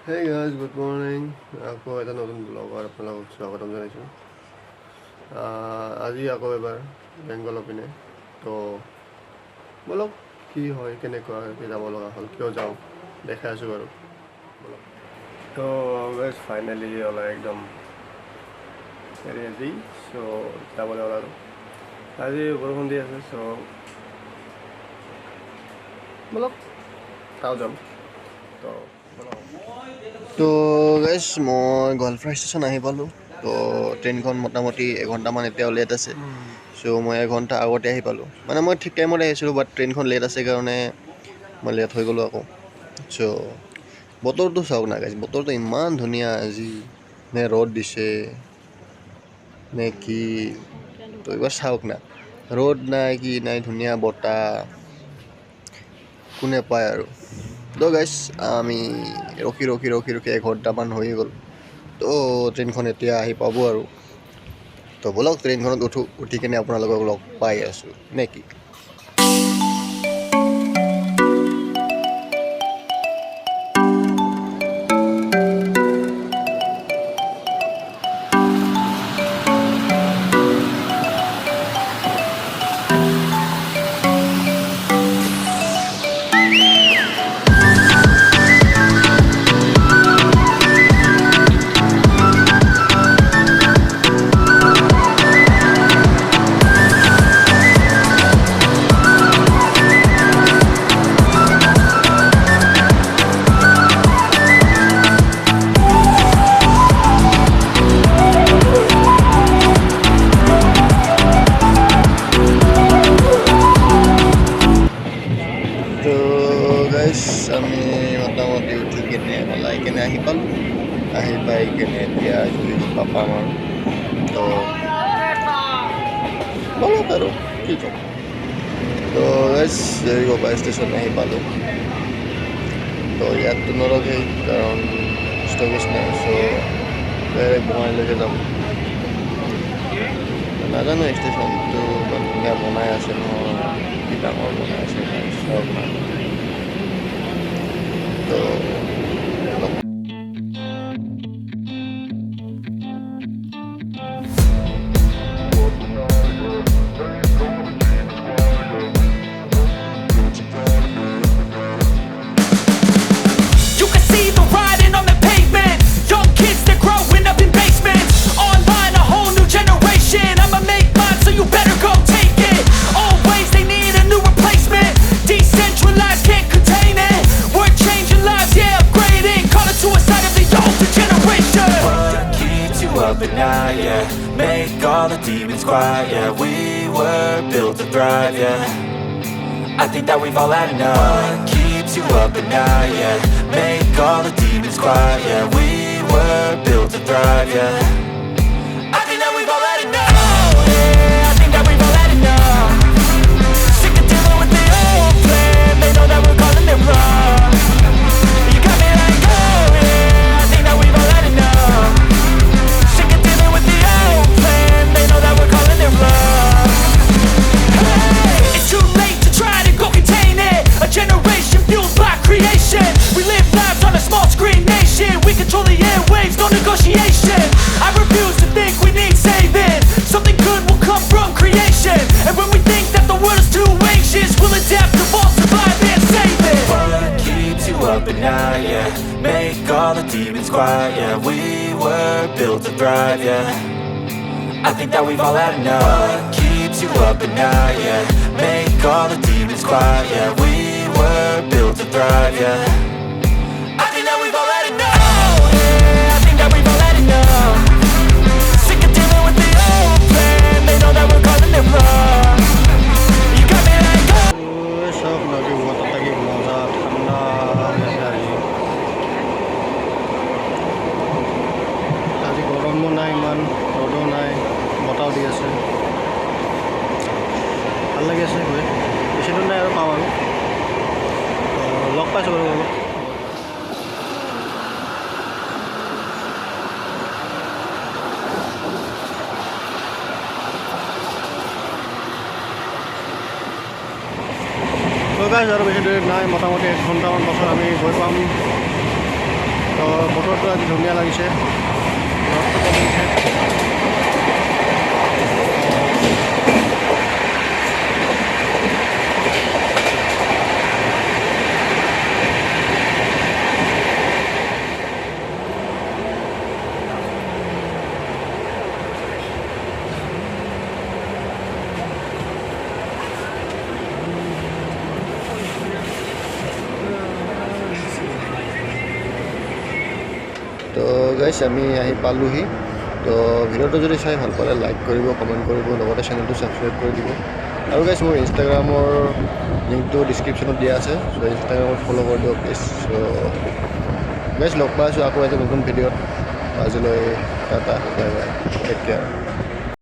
Hey guys, good morning. আকৌ এটা নতুন ব্লগত আপোনালোকক স্বাগতম জনাইছোঁ। আজি আকৌ এবাৰ বেংগলৰ পিনে তো বলক কি হয় কেনেকুৱা যাব লগা হ'ল কিয় যাওঁ দেখাই আছোঁ বাৰু বলক। তো গাইজ ফাইনেলি ওলাই একদম ৰেডি চ' যাবলৈ ওলালোঁ। আজি বৰষুণ দি আছে চ' বলক তাও যাম তো তো গাইজ মই গোৱালপাৰা ষ্টেচন আহি পালোঁ। তো ট্ৰেইনখন মোটামুটি এঘণ্টামান এতিয়াও লেট আছে চ' মই এঘণ্টা আগতে আহি পালোঁ। মানে মই ঠিক টাইমতে আহিছিলোঁ বাট ট্ৰেইনখন লেট আছে কাৰণে মই লেট হৈ গ'লোঁ আকৌ। চ' বতৰটো চাওক না গাইজ, বতৰটো ইমান ধুনীয়া আজি, নে ৰ'দ দিছে নে কি। তো এইবাৰ চাওক না, ৰ'দ নাই কি নাই, ধুনীয়া বতাহ কোনে পায় আৰু। তো গাইজ আমি ৰখি এঘণ্টামান হৈ গ'ল। তো ট্ৰেইনখন এতিয়া আহি পাব আৰু। তো ব'লক ট্ৰেইনখনত উঠি কিনে আপোনালোকক লগ পাই আছোঁ নে কি। তো গাইজ আমি মোটামুটি উঠি কিনে ওলাই কিনে আহি পালোঁ। আহি পাই কিনে এতিয়া পাপাম আৰু। তো বলক আৰু কি ক'ম। তো গাইজ গোৱালপাৰা ষ্টেচন আহি পালোঁ। তো ইয়াততো নৰখেই কাৰণ ষ্টপেজ নাই, চ' ডাইৰেক্ট বঙাইলৈকে যাম। নাজানো ষ্টেচনটো ইমান ধুনীয়া বনাই আছে নহয়, কি ডাঙৰ বনাই আছে চব নাই। তো You can see the writing on the pavement. Young kids, they're growing up in basements. Online, a whole new generation. I'ma make mine, so you better go take it. Always, they need a new replacement. Decentralized, can't contain it. We're changing lives, yeah, upgrading. Call it suicide of the older generation. What keeps you up at night, yeah? Make all the demons quiet, yeah. We were built to thrive, yeah. I think that we've all had enough. What keeps you up at night, yeah? Make all the demons quiet, yeah. We were built to thrive, yeah. I think that we've all had enough. Oh, yeah, I think that we've all had enough. Sick of dealing with the old plan. They know that we're calling it wrong. You got me like, oh, yeah, I think that we've all had enough. Sick of dealing with the old plan. They know that we're calling it wrong. Hey, it's too late to try to go contain it. A generation fueled by creation. We live lives on a small screen nation. We control the airwaves, no negotiation. I refuse to think we need saving. Something good will come from creation. And when we think that the world is too anxious, we'll adapt, evolve, survive and save it. What keeps you up at night, yeah? Make all the demons quiet, yeah. We were built to thrive, yeah. I think that we've all had enough. What keeps you up at night, yeah? Make all the demons quiet, yeah. We were built to thrive, yeah. I think that we've all had enough. Oh, yeah, I think that we've all had enough. Sick of dealing with the old plan. They know that we're calling it wrong. You got me like, oh. সব নদী বতাহ থাকি মজা ঠাণ্ডা আজি গৰমো নাই ইমান, ৰ'দো নাই, বতাহও দি আছে, ভাল লাগি আছে গৈ। বেছি দূৰ নাই আৰু পাম আৰু। লগ পাইছোঁ বাৰু অলপ। তো গাইজ আৰু বেছি দেৰি নাই, মোটামুটি 1 ঘণ্টামান পাছত আমি গৈ পাম তো বতৰটো আজি ধুনীয়া লাগিছে, ৰ'দটো কমিছে। তো গাইছ আমি আহি পালোহি। তো ভিডিঅ'টো যদি চাই ভাল পালে লাইক কৰিব, কমেণ্ট কৰিব, লগতে চেনেলটো ছাবস্ক্ৰাইব কৰি দিব। আৰু গাইছ মোৰ ইনষ্টাগ্ৰামৰ লিংকটো ডিছক্ৰিপশ্যনত দিয়া আছে, চ' ইনষ্টাগ্ৰামত ফ'ল' কৰি দিয়ক প্লিজ। চ' গাইছ লগ পাই আছোঁ আকৌ এটা নতুন ভিডিঅ'ত। আজিলৈ ta-ta, bye bye, take care.